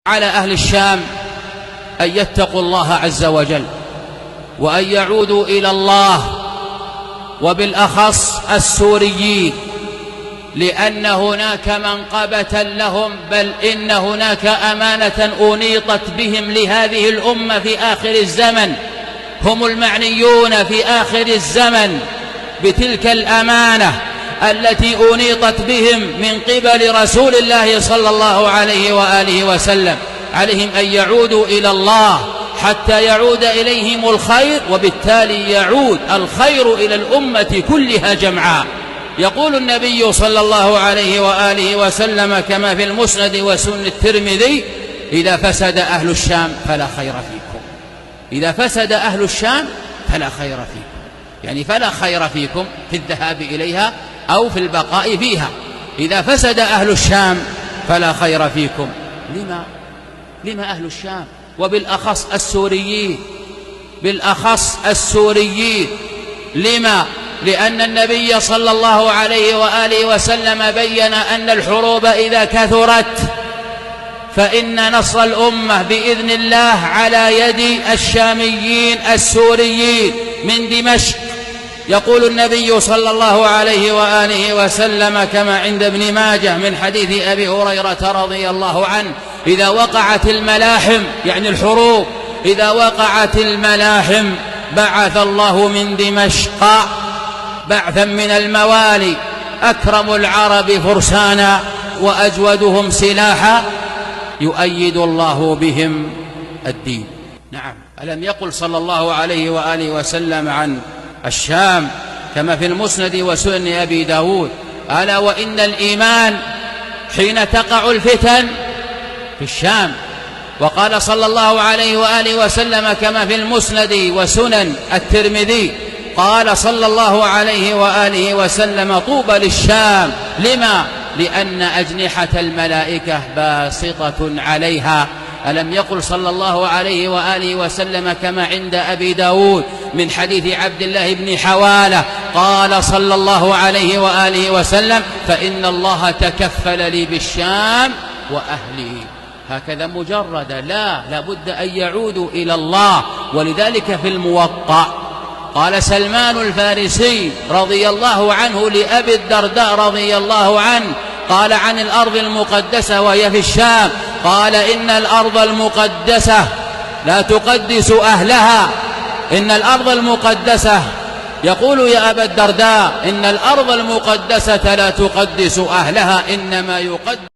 على أهل الشام أن يتقوا الله عز وجل وأن يعودوا إلى الله، وبالأخص السوريين، لأن هناك منقبة لهم، بل إن هناك أمانة أنيطت بهم لهذه الأمة في آخر الزمن. هم المعنيون في آخر الزمن بتلك الأمانة التي أنيطت بهم من قبل رسول الله صلى الله عليه وآله وسلم. عليهم أن يعودوا إلى الله حتى يعود إليهم الخير، وبالتالي يعود الخير إلى الأمة كلها جمعاء. يقول النبي صلى الله عليه وآله وسلم كما في المسند وسنن الترمذي: إذا فسد أهل الشام فلا خير فيكم. إذا فسد أهل الشام فلا خير فيكم، يعني فلا خير فيكم في الذهاب إليها أو في البقاء فيها. إذا فسد أهل الشام فلا خير فيكم. لما أهل الشام؟ وبالأخص السوريين، بالأخص السوريين. لما؟ لأن النبي صلى الله عليه وآله وسلم بيّن أن الحروب إذا كثرت فإن نصر الأمة بإذن الله على يد الشاميين السوريين من دمشق. يقول النبي صلى الله عليه وآله وسلم كما عند ابن ماجه من حديث أبي هريرة رضي الله عنه: إذا وقعت الملاحم، يعني الحروب، إذا وقعت الملاحم بعث الله من دمشق بعثا من الموالي، أكرم العرب فرسانا وأجودهم سلاحا، يؤيد الله بهم الدين. نعم، ألم يقل صلى الله عليه وآله وسلم عن الشام كما في المسند وسنن أبي داود: ألا وإن الإيمان حين تقع الفتن في الشام. وقال صلى الله عليه وآله وسلم كما في المسند وسنن الترمذي: قال صلى الله عليه وآله وسلم: طوبى للشام. لما؟ لأن أجنحة الملائكة باسطة عليها. ألم يقل صلى الله عليه وآله وسلم كما عند أبي داود من حديث عبد الله بن حوالة: قال صلى الله عليه وآله وسلم: فإن الله تكفل لي بالشام وأهله. هكذا مجرد لا بد أن يعودوا إلى الله. ولذلك في الموطأ قال سلمان الفارسي رضي الله عنه لأبي الدرداء رضي الله عنه، قال عن الأرض المقدسة وهي في الشام، قال: إن الأرض المقدسة لا تقدس أهلها. إن الأرض المقدسة، يقول يا أبا الدرداء: إن الأرض المقدسة لا تقدس أهلها، إنما يقدس